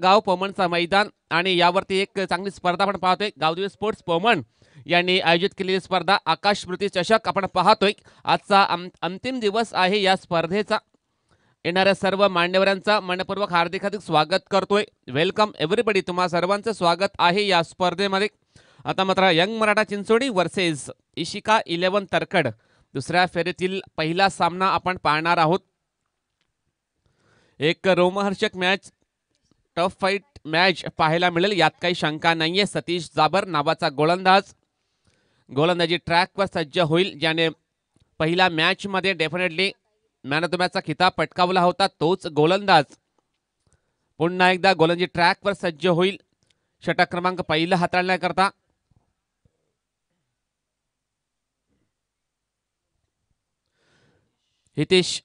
गाव पवनचा मैदान आणि यावरती एक चांगली स्पर्धा आपण पाहतोय. गावदेवी स्पोर्ट्स पवण यांनी आयोजित केलेली स्पर्धा आकाश स्मृती चषक आपण पाहतोय. आजचा अंतिम दिवस आहे या स्पर्धेचा. येणाऱ्या सर्व मान्यवरांचा मनपूर्वक हार्दिक हार्दिक स्वागत करतोय. Welcome everybody. तुम्हा सर्वांचं स्वागत आहे या स्पर्धेमध्ये. आता मात्र यंग मराठा चिंचोडी वर्सेस इशिका 11 तरखड दुसऱ्या फेरीतील पहिला सामना आपण पाहणार आहोत. एक रोमहर्षक मॅच, टफ फाईट मॅच पाहायला मिळेल, यात काही शंका नाहीये. सतीश जाबर नावाचा गोलंदाज गोलंदाजी ट्रॅकवर सज्ज होईल, ज्याने पहिल्या मॅचमध्ये डेफिनेटली मॅन ऑफ द मॅचचा खिताब पटकावला होता. तोच गोलंदाज पुन्हा एकदा गोलंदाजी ट्रॅकवर सज्ज होईल षटक क्रमांक पहिला हाताळण्याकरता. हितेश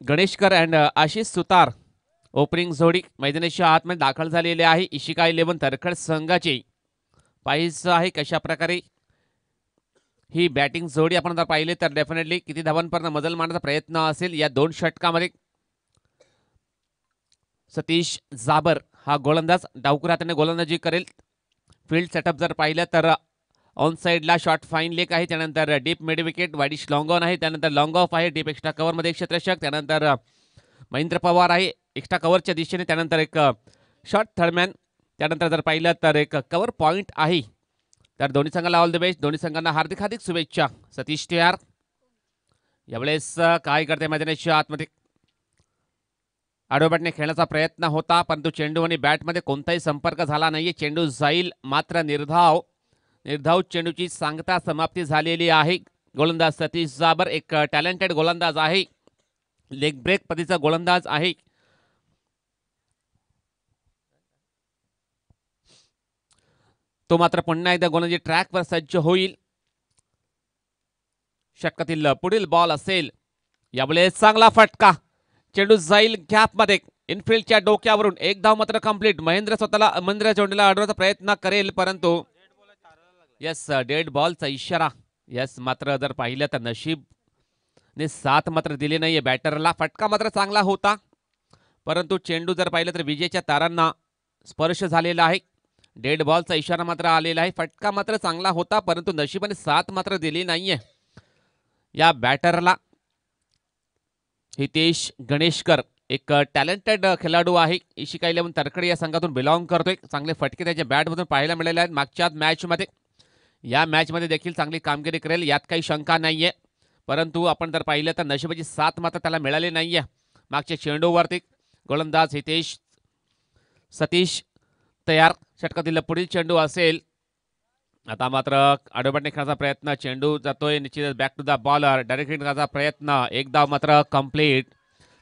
गणेशकर अँड आशिष सुतार ओपनिंग जोडी मैदानाच्या आतमध्ये दाखल झालेले आहे. इशिका 11 तरखड संघाची पाहिजे आहे कशा प्रकारे ही बॅटिंग जोडी आपण जर पाहिले तर डेफिनेटली किती धावांपर्यंत मजल मारण्याचा प्रयत्न असेल या दोन षटकामध्ये. सतीश जाबर हा गोलंदाज डावखुऱ्या हाताने गोलंदाजी करेल. फील्ड सेटअप जर पाहिलं तर ऑन साईडला शॉर्ट फाईन लेग आहे, त्यानंतर deep mid wicket widish long on आहे, त्यानंतर लॉंग ऑफ आहे, डीप एक्स्ट्रा कव्हरमध्ये एक क्षेत्ररक्षक, त्यानंतर महेंद्र पवार आहे एक्स्ट्रा कव्हरच्या दिशेने, त्यानंतर एक शॉर्ट थर्डमॅन, त्यानंतर जर पाहिलं तर एक कव्हर पॉईंट आहे. तर दोन्ही संघाला ऑल द बेस्ट, दोन्ही संघांना हार्दिक हार्दिक शुभेच्छा. सतीश तयार यावेळेस काय करते मैदानाच्या आतमध्ये आडोबॅटने खेळण्याचा प्रयत्न होता, परंतु चेंडू आणि बॅटमध्ये कोणताही संपर्क झाला नाहीये. चेंडू जाईल मात्र निर्धाव चेंडूची सांगता समाप्ती झालेली आहे. गोलंदाज सतीश जाबर एक टॅलेंटेड गोलंदाज आहे, लेग ब्रेक पद्धतीचा गोलंदाज आहे. तो मात्र पुन्हा एकदा गोलंदाजी ट्रॅकवर सज्ज होईल. षटकातील पुढील बॉल असेल, यावेळेस चांगला फटका, चेंडू जाईल गॅपमध्ये, इनफिल्डच्या डोक्यावरून एक धाव मात्र कंप्लीट. महेंद्र चोंडीला अडवण्याचा प्रयत्न करेल, परंतु यस डेड बॉलचा इशारा. यस मात्र जर पाहिलं तर नशीबने साथ मात्र दिली नाहीये बॅटरला. फटका मात्र चांगला होता, परंतु चेंडू जर पाहिलं तर विजेच्या तारांना स्पर्श झालेला आहे. डेड बॉलचा इशारा मात्र आलेला आहे. फटका मात्र चांगला होता, परंतु नशिबाने साथ मात्र दिली नाहीये या बॅटरला. हितेश गणेशकर एक टॅलेंटेड खेळाडू आहे, इशिका 11 तरखडे या संघातून बिलॉंग करतोय. चांगले फटके त्याच्या बॅटमधून पाहायला मिळाले आहेत मागच्या मॅचमध्ये. या मॅचमध्ये देखील चांगली कामगिरी करेल, यात काही शंका नाहीये, परंतु आपण जर पाहिलं तर नशिबाची साथ मात्र त्याला मिळाली नाहीये मागच्या चेंडूवरती. गोलंदाज हितेश सतीश तयार. षटकातील पुढील चेंडू असेल, आता मात्र आडोबॅटने खेळण्याचा प्रयत्न, चेंडू जातोय निश्चित back to the bowler, direct hit करण्याचा प्रयत्न, एक धाव मात्र कंप्लीट.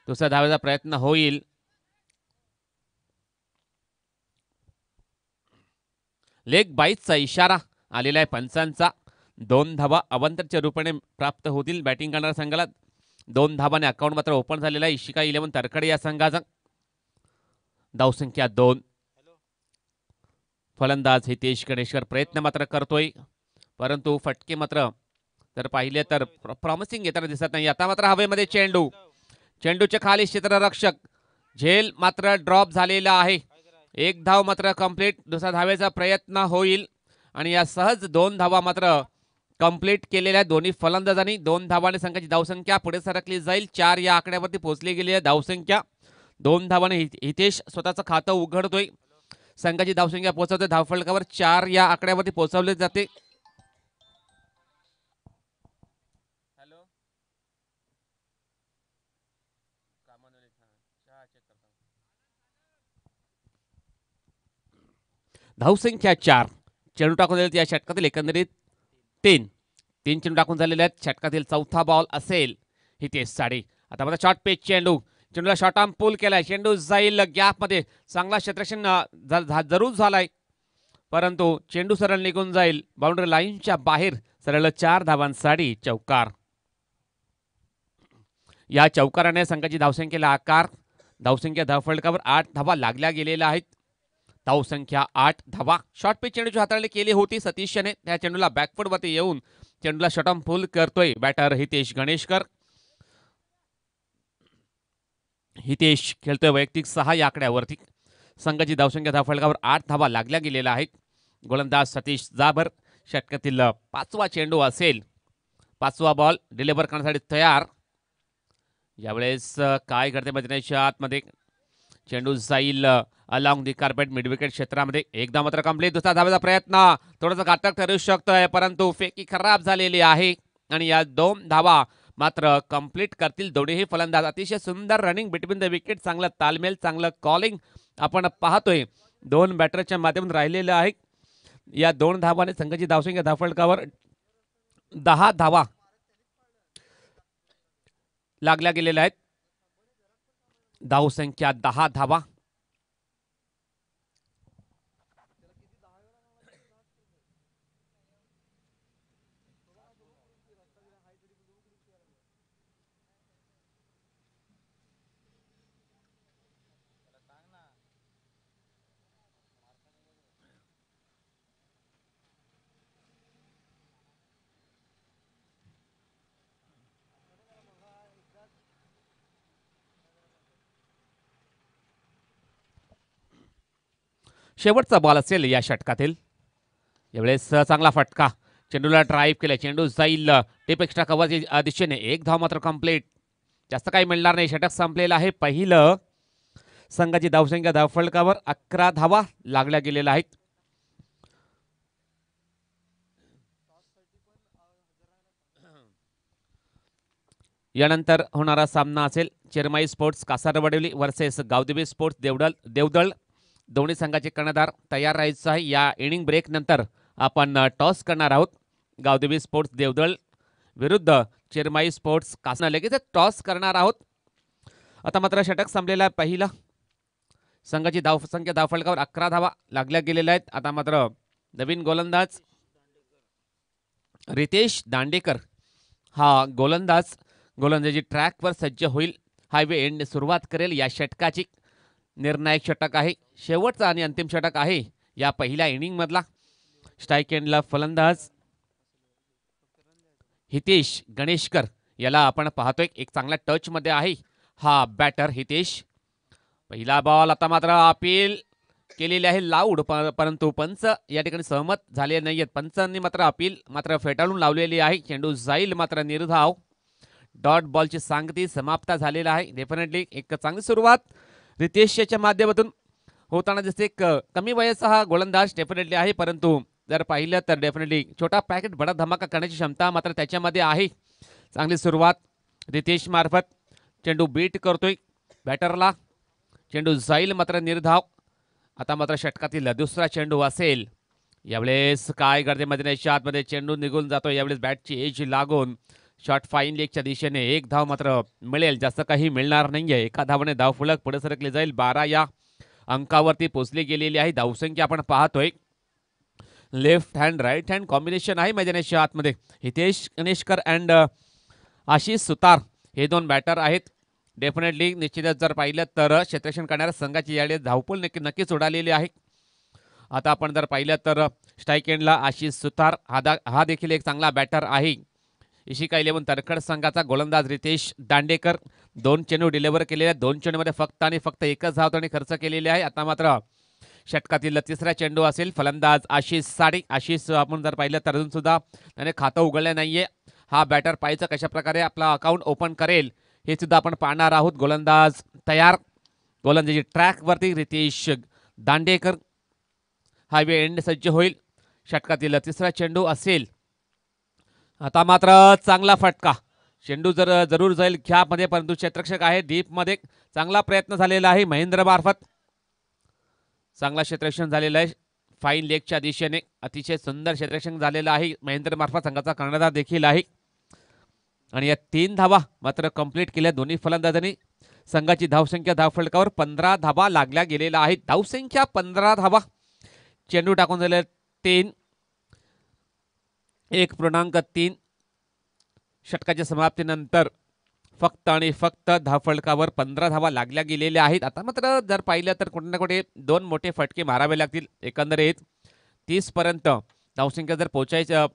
दुसऱ्या धावेचा प्रयत्न होईल. लेग बाईटचा इशारा आलेला आहे पंचांचा. 2 धावा अवंतरच्या रूपाने प्राप्त होतील बॅटिंग करणाऱ्या संघाला. 2 धावाने अकाउंट मात्र ओपन झालेला आहे इशिका 11 तरखडे या संघाचा. धावसंख्या 2. फलंदाज हितेश गणेशकर प्रयत्न मात्र करतोय, परंतु फटके मात्र जर पाहिले तर प्रॉमिसिंग येताना दिसत नाही. आता मात्र हवेमध्ये चेंडूच्या खाली क्षेत्ररक्षक, झेल मात्र ड्रॉप झालेला आहे. एक धाव मात्र कंप्लीट. दुसऱ्या धावेचा प्रयत्न होईल आणि या सहज 2 धावा मात्र कंप्लीट केलेल्या दोन्ही फलंदाजांनी. 2 धावाने संघाची धावसंख्या पुढे सरकली जाईल. 4 या आकड्यावरती पोहोचली गेली आहे धावसंख्या. 2 धावाने हितेश स्वतःचं खातं उघडतोय, संघाची धावसंख्या पोहोचवते धावफलकावर 4 या आकड्यावरती पोहोचवले जाते. धावसंख्या 4. चेंडू टाकून दिले या षटकातील एकंदरीत 3 चेंडू टाकून झालेले आहेत. षटकातील चौथा बॉल असेल हितेश साडे. आता मात्र शॉर्ट पेच चेंडूला शॉर्ट आर्म पुल केलाय, चेंडू जाईल गॅपमध्ये, चांगला क्षेत्ररक्षण जरूर झालाय, परंतु चेंडू सरळ निघून जाईल बाउंड्री लाईनच्या बाहेर. सरळ 4 धावांसाठी चौकार. या चौकाराने संघाची धावसंख्येला आकार. धावसंख्या धावफलकावर 8 धावा लागल्या गेलेल्या आहेत. धावसंख्या 8 धावा. शॉर्ट पिच चेंडूची हाताळणी केली होती सतीशने. त्या चेंडूला बॅकफुटवरती येऊन चेंडूला शॉर्ट फुल करतोय बॅटर हितेश गणेशकर. हितेश खेळतोय वैयक्तिक 6 या आकड्यावरती. संघाची धावसंख्या धावफलकावर 8 धावा लागल्या गेलेल्या आहेत. गोलंदाज सतीश जाबर षटकातील 5वा चेंडू असेल. 5वा बॉल डिलिव्हर करण्यासाठी तयार. यावेळेस काय घडते मैदानाच्या आतमध्ये. चेंडू जाईल along the carpet mid wicket क्षेत्रामध्ये. एकदा मात्र कंप्लीट. दुसरा धावेचा प्रयत्न थोडासा घातक ठरू शकतोय, परंतु फेकी खराब झालेली आहे आणि या 2 धावा मात्र कंप्लीट करतील दोन्हीही फलंदाज. अतिशय सुंदर रनिंग बिटवीन द विकेट, चांगला तालमेल, चांगलं कॉलिंग आपण पाहतोय 2 बॅटरच्या माध्यमातून राहिलेलं आहे. या 2 धावाने संघाची धावसंख्या धावफलकावर 10 धावा लागल्या गेलेल्या आहेत. धावसंख्या 10 धावा. शेवटचा बॉल असेल या षटकातील. यावेळेस चांगला फटका. चेंडूला ड्राईव्ह केला. चेंडू जाईल टिप एक्स्ट्रा कव्हरच्या दिशेने. 1 धाव मात्र कंप्लीट. जास्त काही मिळणार नाही. षटक संपलेलं आहे पहिलं. संघाची धावसंख्या धावफलकावर 11 धावा लागल्या गेलेल्या आहेत. यानंतर होणारा सामना असेल Chirmai sports Kasarvadavali versus Gavdevi sports Devdal. दोन्ही संघाचे कर्णधार तयार राहायचं आहे. या इनिंग ब्रेक नंतर आपण टॉस करणार आहोत. गावदेवी स्पोर्ट्स देवदळ विरुद्ध चिरमाई स्पोर्ट्स कासा. लगेच टॉस करणार आहोत. आता मात्र षटक संपलेला आहे पहिला. संघाची धावसंख्या धावफलकावर 11 धावा लागल्या गेलेल्या आहेत. आता मात्र नवीन गोलंदाज रितेश दांडेकर हा गोलंदाजी ट्रॅकवर सज्ज होईल. हायवे एंड सुरुवात करेल. या षटकाची निर्णायक षटक आहे. शेवटचा आणि अंतिम षटक आहे या पहिल्या इनिंगमधला. स्ट्राईक एंडला फलंदाज हितेश गणेशकर याला आपण पाहतोय. एक चांगल्या टचमध्ये आहे हा बॅटर हितेश. पहिला बॉल. आता मात्र अपील केलेली आहे लाऊड, परंतु पंच या ठिकाणी सहमत झाले नाही आहेत. पंचांनी मात्र अपील फेटाळून लावलेली आहे. चेंडू जाईल मात्र निर्धाव. डॉट बॉलची सांगती समाप्त झालेला आहे. डेफिनेटली एक चांगली सुरुवात रितेशच्या माध्यमातून होताना दिसते. कमी वयाचा हा गोलंदाज डेफिनेटली आहे, परंतु जर पाहिलं तर डेफिनेटली छोटा पॅकेट बडा धमाका करण्याची क्षमता मात्र त्याच्यामध्ये आहे. चांगली सुरुवात रितेश मार्फत. चेंडू बीट करतोय बॅटरला. चेंडू जाईल मात्र निर्धाव. आता मात्र षटकातील दुसरा चेंडू असेल. यावेळेस काय करते मैदानाच्या आतमध्ये. चेंडू निघून जातो. यावेळेस बॅटची एज लागून शॉट फाईन लेगच्या दिशेने. 1 धाव मात्र मिळेल. जास्त काही मिळणार नाहीये. एका धावाने धावफलक पुढे सरकले जाईल. 12 या अंकावरती पोहोचली गेलेली आहे. धावसंख्या आपण पाहतोय. Left hand right hand combination आहे मैदानाच्या आतमध्ये. हितेश गणेशकर अँड आशिष सुतार हे 2 बॅटर आहेत. डेफिनेटली निश्चितच जर पाहिलं तर क्षेत्ररक्षण करणाऱ्या संघाची यावेळी धावपळ नक्कीच उडालेली आहे. आता आपण जर पाहिलं तर स्ट्राईक एंडला आशिष सुतार हा देखील एक चांगला बॅटर आहे. इशिका 11 तरखड संघाचा गोलंदाज रितेश दांडेकर. 2 चेंडू डिलिव्हर केलेले आहेत. 2 चेंडूमध्ये फक्त आणि फक्त एकच धाव त्याने खर्च केलेली आहे. आता मात्र षटकातील तिसरा चेंडू असेल. फलंदाज आशिष साडी. आशिष आपण जर पाहिलं तर अजून सुद्धा त्याने खातं उघडलं नाहीये. हा बॅटर पाहायचं कशा प्रकारे आपला अकाउंट ओपन करेल हे सुद्धा आपण पाहणार आहोत. गोलंदाज तयार. गोलंदाजी ट्रॅकवरती रितेश दांडेकर. हायवे एंड सज्ज होईल. षटकातील तिसरा चेंडू असेल. आता मात्र चांगला फटका. चेंडू जरूर जाईल ख्यामध्ये, परंतु क्षेत्ररक्षक आहे डीपमध्ये. चांगला प्रयत्न झालेला आहे महेंद्र मार्फत. चांगला क्षेत्ररक्षण झालेलं आहे फाईन लेगच्या दिशेने. अतिशय सुंदर क्षेत्ररक्षण झालेलं आहे महेंद्र मार्फत. संघाचा कर्णधार देखील आहे. आणि या 3 धावा मात्र कंप्लीट केल्या दोन्ही फलंदाजांनी. संघाची धावसंख्या धावफलकावर 15 धावा लागल्या गेलेल्या आहेत. धावसंख्या 15 धावा. चेंडू टाकून झाले 3. 1.3 षटकाच्या समाप्तीनंतर फक्त आणि फक्त धावफलकावर 15 धावा लागल्या गेलेल्या आहेत. आता मात्र जर पाहिलं तर कुठे ना कुठे 2 मोठे फटके मारावे लागतील. एकंदरीत 30 पर्यंत धावसंख्या जर पोहोचायचं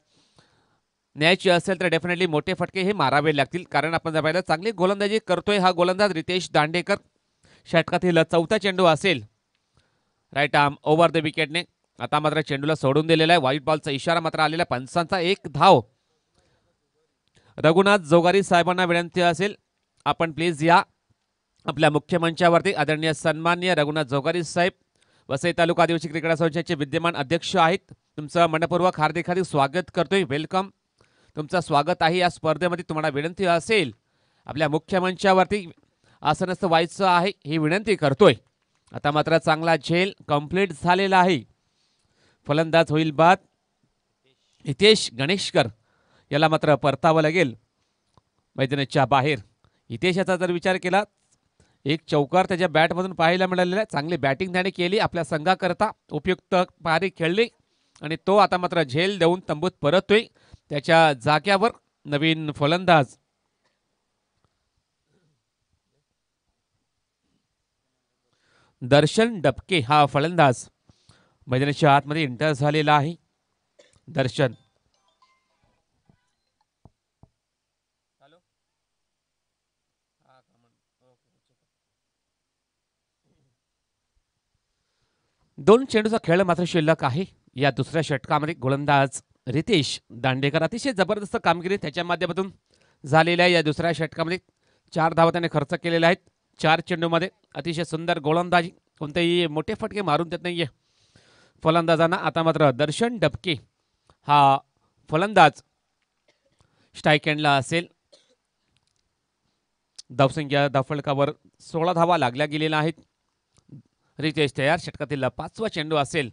न्यायची असेल तर डेफिनेटली मोठे फटके हे मारावे लागतील, कारण आपण जर पाहिलं चांगली गोलंदाजी करतोय हा गोलंदाज रितेश दांडेकर. षटकातील चौथा चेंडू असेल, राईट आर्म ओव्हर द विकेटने. आता मात्र चेंडूला सोडून दिलेला आहे. व्हाईट बॉलचा इशारा मात्र आलेला आहे. पंचांचा एक धाव. रघुनाथ जोगारी साहेबांना विनंती असेल, आपण प्लीज या आपल्या मुख्य मंचावरती. आदरणीय सन्माननीय रघुनाथ जोगारी साहेब, वसई तालुका आदिवासी क्रिकेट असोसिएशनचे विद्यमान अध्यक्ष आहेत. तुमचं मनपूर्वक हार्दिक हार्दिक स्वागत करतोय. वेलकम, तुमचं स्वागत आहे या स्पर्धेमध्ये. तुम्हाला विनंती असेल आपल्या मुख्य मंचावरती आसनस्थ व्हायचं आहे, ही विनंती करतोय. आता मात्र चांगला झेल कंप्लीट झालेला आहे. फलंदाज होईल बाद. हितेश गणेशकर याला मात्र परतावं लागेल मैदानाच्या बाहेर. हितेशाचा जर विचार केला, एक चौकार त्याच्या बॅटमधून पाहायला मिळालेला आहे. चांगली बॅटिंग त्याने केली, आपल्या संघाकरता उपयुक्त पारी खेळली आणि तो आता मात्र झेल देऊन तंबूत परततोय. त्याच्या जाग्यावर नवीन फलंदाज दर्शन डबके हा फलंदाज मैदानाच्या आतमध्ये एंटर झालेला आहे. दर्शन दोन चेंडूचा खेळ मात्र शिल्लक आहे या दुसऱ्या षटकामध्ये. गोलंदाज रितेश दांडेकर अतिशय जबरदस्त कामगिरी त्याच्या माध्यमातून झालेल्या या दुसऱ्या षटकामध्ये. 4 धावा त्याने खर्च केलेल्या आहेत 4 चेंडूमध्ये. अतिशय सुंदर गोलंदाजी, कोणतेही मोठे फटके मारून देत नाहीये फलंदाजांना. आता मात्र दर्शन डबके हा फलंदाज स्ट्राईक एंडला असेल. धावसंख्या धावफलकावर 16 धावा लागल्या गेलेल्या आहेत. रितेश तयार. षटकातील 5वा चेंडू असेल.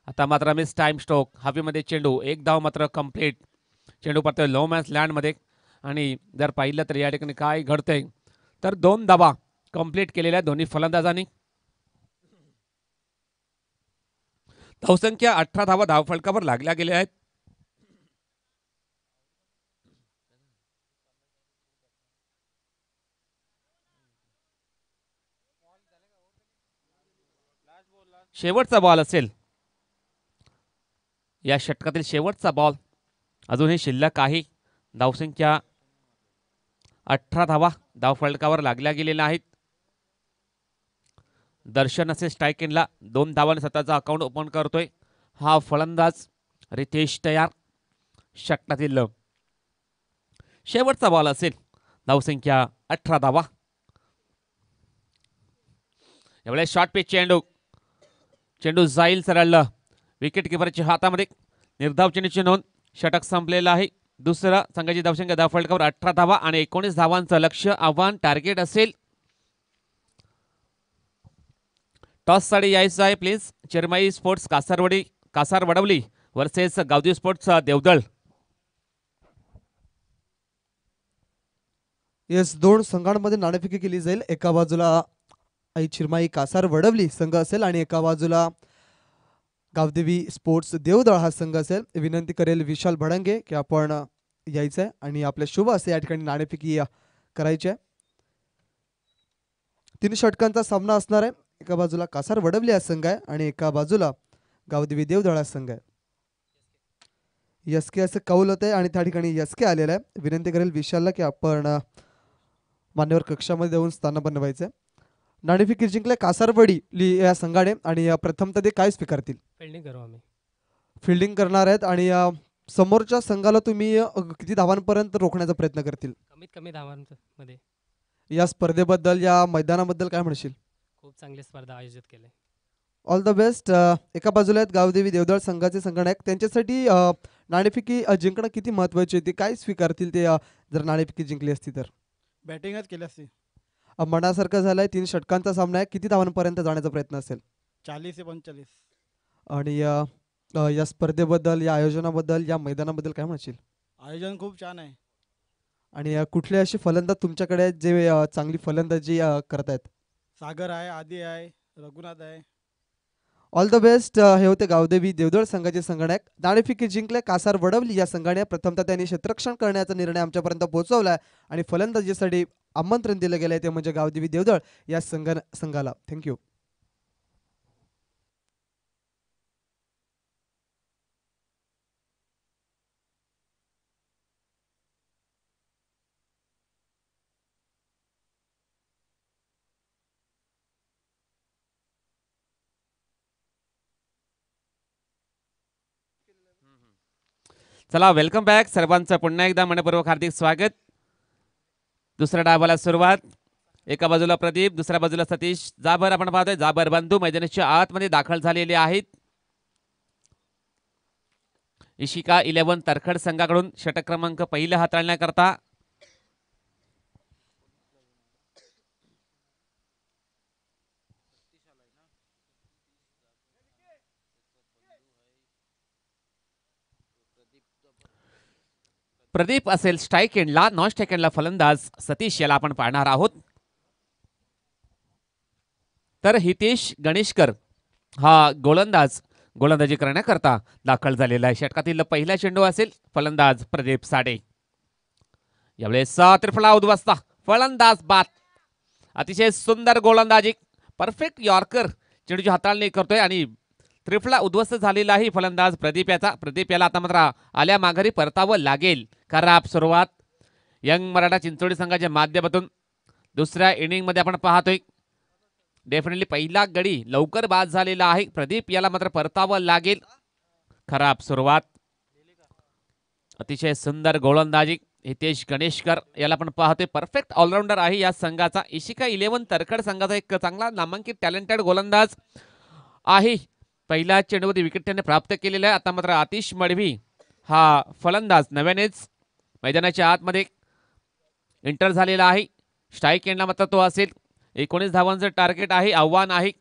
आता मात्र मिस टाइम स्ट्रोक, हवेमध्ये चेंडू, एक धाव मात्र कंप्लीट. चेंडू पडतोय लो मॅच लँडमध्ये. आणि जर पाहिलं तर या ठिकाणी काय घडतंय तर 2 धावा कंप्लीट केलेल्या दोन्ही फलंदाजांनी. धावसंख्या 18 धावा धावफलकावर लागल्या गेल्या आहेत. शेवटचा बॉल असेल या षटकातील, शेवटचा बॉल अजूनही शिल्लक आहे. धावसंख्या 18 धावा धावफलकावर लागल्या गेलेल्या आहेत. दर्शन असेल स्ट्राईक एंडला. 2 धावांनी स्वतःचा अकाउंट ओपन करतोय हा फलंदाज रितेश तयार. षटकातील शेवटचा बॉल असेल. धावसंख्या 18 धावा. यावेळेस शॉर्ट पिच चेंडू, चेंडू जाईल सरळ विकेट किपरच्या हातामध्ये. निर्धाव चेंडूची नोंद. षटक संपलेलं आहे. दुसरा संघाची धावसंख्या धावफलकावर 18 धावा आणि 19 धावांचं लक्ष्य आव्हान टार्गेट असेल. टॉस साठी यायचं आहे please. Chirmai sports Kasarvadavali versus Gavdi sports Devdal. Yes, 2 संघांमध्ये नाणेफेकी केली जाईल. एका बाजूला चिरमाई कासार वडवली संघ असेल आणि एका बाजूला गावदेवी स्पोर्ट्स देवदळ हा संघ असेल. विनंती करेल विशाल भडंगे की आपण यायचं आहे आणि आपल्या शुभ असे या ठिकाणी नाणेफेकी करायची आहे. 3 षटकांचा सामना असणार आहे. एका बाजूला कासार वडवली हा संघ आहे आणि एका बाजूला गावदेवी देवदळ हा संघ आहे. यसके असं कौल होत आहे आणि त्या ठिकाणी यसके आलेला आहे. विनंती करेल विशालला की आपण मान्यवर कक्षामध्ये देऊन स्थान बनवायचं आहे. नाणेफेकी जिंकले कासारवडी या संघाने आणि प्रथमतः ते काय स्वीकारतील? फिल्डिंग करू आम्ही. फिल्डिंग करणार आहेत आणि समोरच्या संघाला तुम्ही किती धावांपर्यंत रोखण्याचा प्रयत्न करतील? कमीत कमी धावांमध्ये. या स्पर्धेबद्दल, या मैदानाबद्दल काय म्हणशील? खूप चांगली स्पर्धा आयोजित केली. All the best. एका बाजूला आहेत गावदेवी देवदळ संघाचे संगणक. त्यांच्यासाठी नाणेफेकी जिंकणं किती महत्त्वाची होती? काय स्वीकारतील ते जर नाणेफेकी जिंकली असती तर? बॅटिंगच केली असती. मनासारखं झालंय. 3 षटकांचा सामना आहे. किती धावांपर्यंत जाण्याचा प्रयत्न असेल? 40 ते 45. आणि या स्पर्धेबद्दल, या आयोजनाबद्दल, या मैदानाबद्दल काय म्हणशील? आयोजन खूप छान आहे. आणि कुठले असे फलंदाज तुमच्याकडे आहेत जे चांगली फलंदाजी करतायत? सागर आहे, आदी आहे, रघुनाथ आहे. All the best. हे होते गावदेवी देवदळ संघाचे संगणक. नाणेफेकी जिंकले कासार वडवली या संघाने. प्रथमतः त्यांनी क्षेत्ररक्षण करण्याचा निर्णय आमच्यापर्यंत पोहोचवला आणि फलंदाजीसाठी आमंत्रण दिलं गेलं ते म्हणजे गावदेवी देवदळ या संघाला. थँक्यू. चला वेलकम बॅक सर्वांचं पुन्हा एकदा मनपूर्वक हार्दिक स्वागत. दुसऱ्या डावाला सुरुवात. एका बाजूला प्रदीप, दुसऱ्या बाजूला सतीश जाबर आपण पाहतोय. जाबर बंधू मैदानाच्या आतमध्ये दाखल झालेले आहेत. इशिका 11 तरखड संघाकडून षटक क्रमांक पहिला हाताळण्याकरता प्रदीप असेल स्ट्राईक एंडला. नॉन स्ट्राईक एंडला फलंदाज सतीश याला आपण पाहणार आहोत. तर हितेश गणेशकर हा गोलंदाजी करण्याकरता दाखल झालेला आहे. षटकातील पहिला चेंडू असेल. फलंदाज प्रदीप साडे. यावेळेस त्रिफळा उद्ध्वस्त फलंदाज बाद. अतिशय सुंदर गोलंदाजी, परफेक्ट यॉर्कर चेंडूची हाताळणी करतोय आणि त्रिफळा उद्ध्वस्त झालेला आहे फलंदाज प्रदीप याचा. प्रदीप याला आता मात्र आल्या माघारी परतावं लागेल. खराब सुरुवात यंग मराठा चिंचोडी संघाच्या माध्यमातून दुसऱ्या इनिंगमध्ये आपण पाहतोय. डेफिनेटली पहिला गडी लवकर बाद झालेला आहे. प्रदीप याला मात्र परतावं लागेल. खराब सुरुवात. अतिशय सुंदर गोलंदाजी हितेश गणेशकर याला आपण पाहतोय. परफेक्ट ऑलराऊंडर आहे या संघाचा. इशिका 11 तरखड संघाचा एक चांगला नामांकित टॅलेंटेड गोलंदाज आहे. पहिल्या चेंडूमध्ये विकेट त्याने प्राप्त केलेला आहे. आता मात्र आतिश मडवी हा फलंदाज नव्यानेच मैदानाच्या आतमध्ये एंटर झालेला आहे. स्ट्राईक एंडला मात्र तो असेल. 19 धावांचं टार्गेट आहे. आव्हान आहे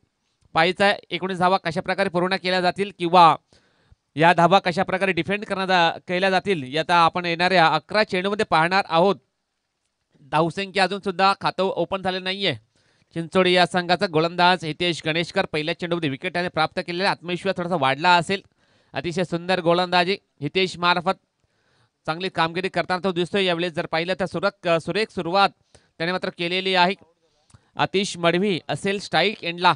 पाहिजे 19 धावा कशा प्रकारे पूर्ण केल्या जातील किंवा या धावा कशा प्रकारे डिफेंड केल्या जातील यात आपण येणाऱ्या 11 चेंडूमध्ये पाहणार आहोत. धावसंख्या अजून सुद्धा खातं ओपन झाले नाहीये. चिंचोडी या संघाचा गोलंदाज हितेश गणेशकर पहिल्या चेंडूमध्ये विकेट त्याने प्राप्त केलेला. आत्मविश्वास थोडासा वाढला असेल. अतिशय सुंदर गोलंदाजी हितेश मार्फत चांगली कामगिरी करताना तो दिसतोय. यावेळेस जर पाहिलं तर सुरेख सुरुवात त्याने मात्र केलेली आहे. आतिश मडवी असेल स्ट्राईक एंडला.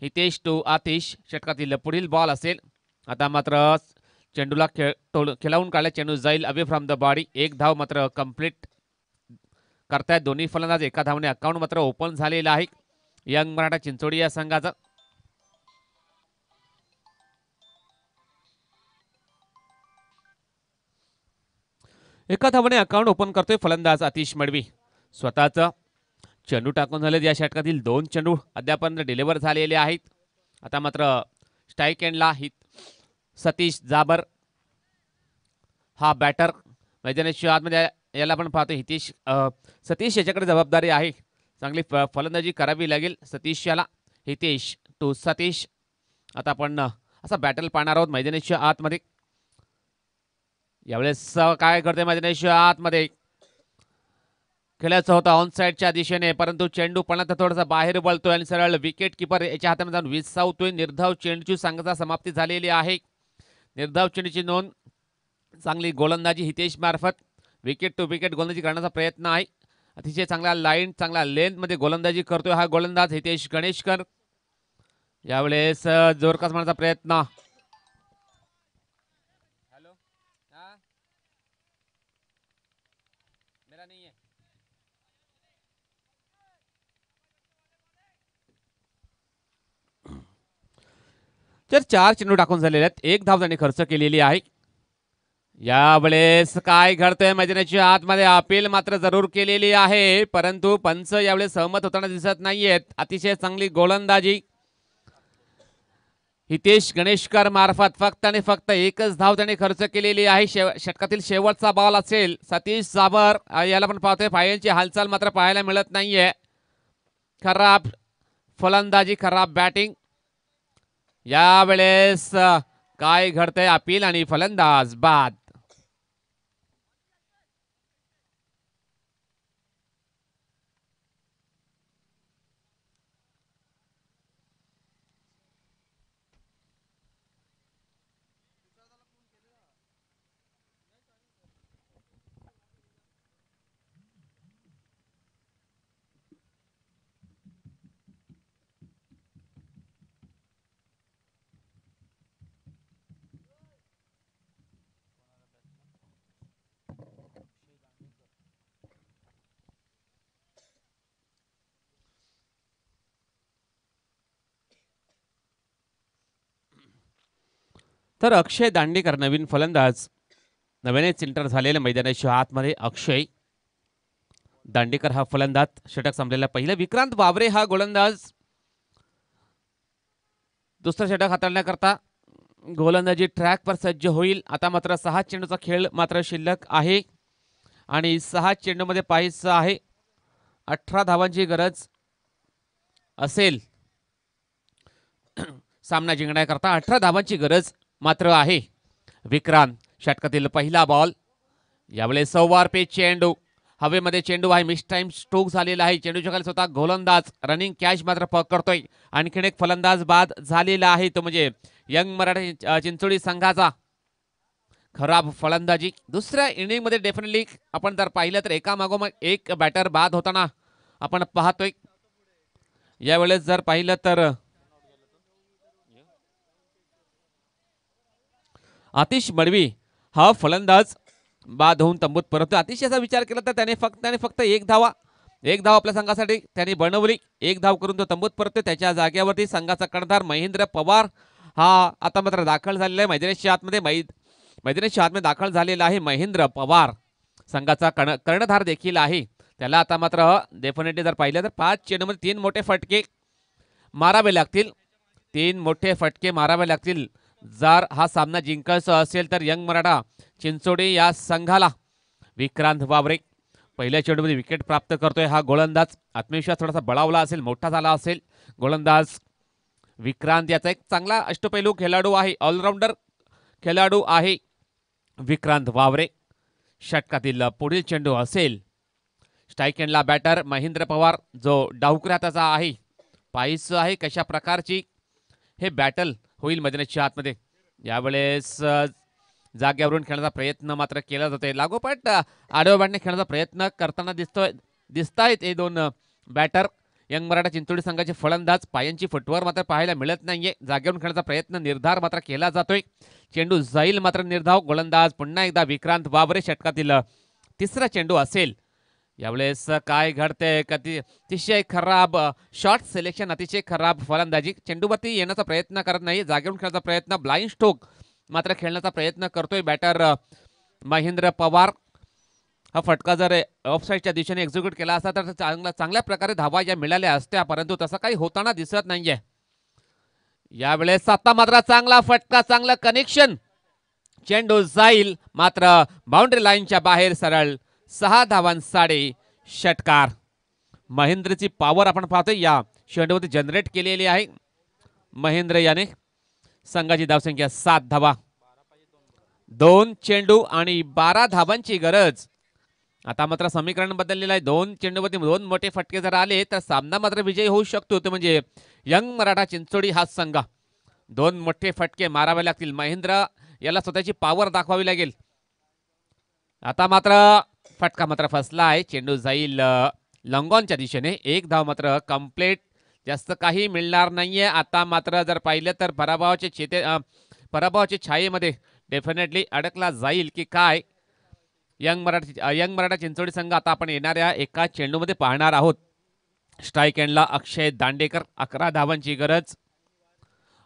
हितेश टू आतिश षटकातील पुढील बॉल असेल. आता मात्र चेंडूला खेळवून काढला. चेंडू जाईल अवे फ्रॉम द बॉडी. एक धाव मात्र कंप्लीट करतायत दोन्ही फलंदाज. एका धावने अकाउंट मात्र ओपन झालेलं आहे यंग मराठा चिंचोडी या संघाचा. एका धावने अकाउंट ओपन करतोय फलंदाज आतिश मडवी. स्वतःचा चेंडू टाकून झाले. या षटकातील 2 चेंडू अद्यापर्यंत डिलिव्हर झालेले आहेत. आता मात्र स्ट्राईक एंडला सतीश जाबर हा बॅटर मैदानाच्या आतमध्ये याला आपण पाहतो. सतीश याच्याकडे जबाबदारी आहे. चांगली फलंदाजी करावी लागेल सतीश याला. हितेश टू सतीश. आता आपण असा बॅटल पाहणार आहोत मैदानाच्या आतमध्ये. यावेळेस काय करते मैदानाच्या आतमध्ये खेळायचं होतं ऑन साईडच्या दिशेने परंतु चेंडू पडला थोडासा बाहेर बळतोय आणि सरळ विकेट किपर याच्या हातामध्ये जाऊन विसावतोय. निर्धाव चेंडूची सांगता समाप्ती झालेली आहे. निर्धाव चेंडूची नोंद. चांगली गोलंदाजी हितेश मार्फत विकेट टू विकेट गोलंदाजी करण्याचा प्रयत्न आहे. अतिशय चांगला लाईन चांगला लेंथ मध्ये गोलंदाजी करतोय हा गोलंदाज हितेश गणेशकर. यावेळेस जोरकस मारण्याचा प्रयत्न. तर 4 चेंडू टाकून झालेले आहेत. एक धाव त्यांनी खर्च केलेली आहे. यावेळेस काय घडतंय मैदानाच्या आतमध्ये अपील मात्र जरूर केलेली आहे परंतु पंच यावेळेस सहमत होताना दिसत नाहीयेत. अतिशय चांगली गोलंदाजी हितेश गणेशकर मार्फत फक्त आणि फक्त एकच धाव त्याने खर्च केलेली आहे. षटकातील शेवटचा बॉल असेल. सतीश जाबर याला पण पाहतोय. पायांची हालचाल मात्र पाहायला मिळत नाहीये. खराब फलंदाजी खराब बॅटिंग. यावेळेस काय घडतंय अपील आणि फलंदाज बाद. तर अक्षय दांडेकर नवीन फलंदाज, नव्यानेच इंटर झालेल्या मैदानाच्या आतमध्ये अक्षय दांडेकर हा फलंदाज, षटक संपलेला पहिला. विक्रांत वावरे हा गोलंदाज, दुसरा षटक हाताळण्याकरता गोलंदाजी ट्रॅकवर सज्ज होईल. आता मात्र 6 चेंडूचा खेळ मात्र शिल्लक आहे आणि 6 चेंडूमध्ये पाहायचं आहे 18 धावांची गरज असेल सामना जिंकण्याकरता. 18 धावांची गरज मात्र आहे. विक्रांत षटकातील पहिला बॉल, यावेळेस सव्वार पे चेंडू, हवेमध्ये चेंडू आहे, मिस टाइम स्ट्रोक झालेला आहे. चेंडूच्या खाली स्वतः गोलंदाज रनिंग कॅच मात्र पकडतोय. आणखीन एक फलंदाज बाद झालेला आहे, तो म्हणजे यंग मराठा चिंचोळी संघाचा. खराब फलंदाजी दुसऱ्या इनिंग मध्ये डेफिनेटली आपण जर पाहिलं तर एका मागोमाग एक बॅटर बाद होताना आपण पाहतोय. यावेळेस जर पाहिलं तर आतिश मडवी हा फलंदाज बाद होऊन तंबूत परततो. आतिश याचा विचार केला तर त्याने फक्त एक धाव आपल्या संघासाठी त्याने बनवली. एक धाव करून तो तंबूत परततो. त्याच्या जागेवरती संघाचा कर्णधार महेंद्र पवार हा आता मात्र दाखल झालेला आहे मैदानाच्या आतमध्ये दाखल झालेला आहे. महेंद्र पवार संघाचा कर्णधार देखील आहे. त्याला आता मात्र डेफिनेटली जर पाहिलं तर 5 चेंडूमध्ये 3 मोठे फटके मारावे लागतील. 3 मोठे फटके मारावे लागतील जर हा सामना जिंकायचा असेल तर यंग मराठा चिंचोडी या संघाला. विक्रांत वावरे पहिल्या चेंडूमध्ये विकेट प्राप्त करतोय. हा गोलंदाज आत्मविश्वास थोडासा बळावला असेल, मोठा झाला असेल गोलंदाज विक्रांत. याचा एक चांगला अष्टपैलू खेळाडू आहे, ऑलराऊंडर खेळाडू आहे विक्रांत वावरे. षटकातील पुढील चेंडू असेल स्ट्राईक एंडला बॅटर महेंद्र पवार जो डावकऱ्या त्याचा आहे. पाहिजे आहे कशा प्रकारची हे बॅटल होईल मैदानाच्या आतमध्ये. यावेळेस जागेवरून खेळण्याचा प्रयत्न मात्र केला जातोय. लागोपाठ आडव्या बॅटने खेळण्याचा प्रयत्न करताना दिसतायत हे दोन बॅटर. यंग मराठा चिंचोडी संघाचे फलंदाज पायांची फुटवर मात्र पाहायला मिळत नाहीये. जागेवरून खेळण्याचा प्रयत्न निर्धार मात्र केला जातोय. चेंडू जाईल मात्र निर्धाव. गोलंदाज पुन्हा एकदा विक्रांत वावरे. षटकातील तिसरा चेंडू असेल. यावेळेस काय घडते, अतिशय खराब शॉट सिलेक्शन, अतिशय खराब फलंदाजी. चेंडूवरती येण्याचा प्रयत्न करत नाही, जागेवरून खेळण्याचा प्रयत्न, ब्लाइंड स्ट्रोक मात्र खेळण्याचा प्रयत्न करतोय बॅटर महेंद्र पवार. हा फटका जर ऑफसाईडच्या दिशेने एक्झिक्यूट केला असता तर चांगल्या प्रकारे धावा या मिळाल्या असत्या, परंतु तसं काही होताना दिसत नाहीये. यावेळेस आता मात्र चांगला फटका, चांगलं कनेक्शन. चेंडू जाईल मात्र बाउंड्री लाईनच्या बाहेर सरळ. 6 धावांसाठी षटकार. महेंद्रची पॉवर आपण पाहतोय या चेंडूवरती जनरेट केलेली आहे. महेंद्र याने संघाची धावसंख्या 7 धावा. 2 चेंडू आणि 12 धावांची गरज. आता मात्र समीकरण बदललेलं आहे. 2 चेंडूवरती 2 मोठे फटके जर आले तर सामना मात्र विजयी होऊ शकतो. ते म्हणजे यंग मराठा चिंचोडी हा संघ. 2 मोठे फटके मारावे लागतील. महेंद्र याला स्वतःची पॉवर दाखवावी लागेल. आता मात्र फटका मात्र फसला आहे. चेंडू जाईल लंगॉनच्या दिशेने. 1 धाव मात्र कंप्लीट, जास्त काही मिळणार नाहीये. आता मात्र जर पाहिलं तर पराभवाच्या छायेमध्ये डेफिनेटली अडकला जाईल की काय यंग मराठा चिंचोडी संघ. आता आपण येणाऱ्या एका चेंडूमध्ये पाहणार आहोत. स्ट्राईक एंडला अक्षय दांडेकर. 11 धावांची गरज.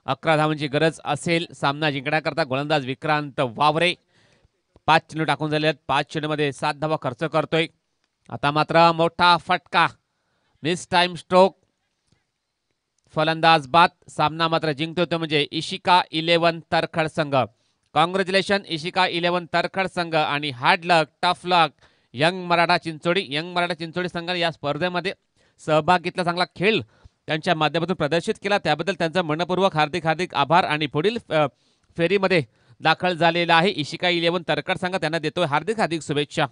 11 धावांची गरज असेल सामना जिंकण्याकरता. गोलंदाज विक्रांत वावरे 5 चेंडू टाकून झाले आहेत. 5 चेंडूमध्ये 7 धावा खर्च करतोय. आता मात्र मोठा फटका, मिस टाइम स्ट्रोक, फलंदाज बाद. सामना मात्र जिंकतोय तो म्हणजे इशिका 11 तरखड संघ. कॉंग्रॅच्युलेशन इशिका 11 तरखड संघ. आणि हार्ड लक, टफ लक यंग मराठा चिंचोडी. यंग मराठा चिंचोडी संघाने या स्पर्धेमध्ये सहभाग घेतला, चांगला खेळ त्यांच्या माध्यमातून प्रदर्शित केला, त्याबद्दल त्यांचा मनपूर्वक हार्दिक आभार. आणि पुढील फेरीमध्ये दाखल झालेला आहे इशिका 11 तरखड संघ. त्यांना देतोय हार्दिक शुभेच्छा.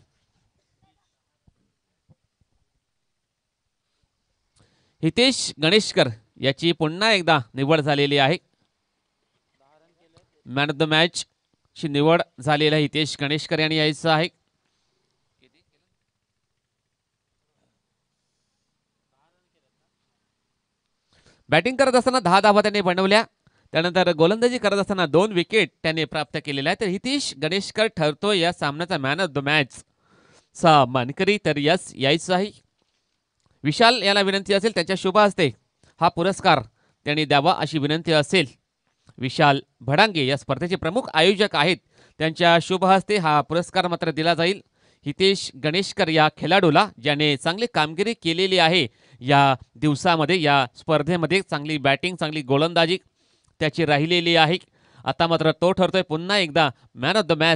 हितेश गणेशकर याची पुन्हा एकदा निवड झालेली आहे. मॅन ऑफ द मॅच ची निवड झालेली आहे. हितेश गणेशकर यांनी यायचं आहे. बॅटिंग करत असताना 10 धावा त्यांनी बनवल्या. त्यानंतर गोलंदाजी करत असताना 2 विकेट त्यांनी प्राप्त केलेल्या आहेत. तर हितेश गणेशकर ठरतो या सामन्याचा मॅन ऑफ द मॅच चा मानकरी. तर यस यायचं आहे. विशाल याला विनंती असेल त्याच्या शुभ हस्ते हा पुरस्कार त्यांनी द्यावा अशी विनंती असेल. विशाल भडांगे या स्पर्धेचे प्रमुख आयोजक आहेत. त्यांच्या शुभ हस्ते हा पुरस्कार मात्र दिला जाईल. हितेश गणेशकर या खेळाडूला ज्याने चांगली कामगिरी केलेली आहे या दिवसामध्ये, या स्पर्धेमध्ये चांगली बॅटिंग, चांगली गोलंदाजी त्याची राहिलेली आहे. आता मात्र तो ठरतोय पुन्हा एकदा मॅन ऑफ द मॅच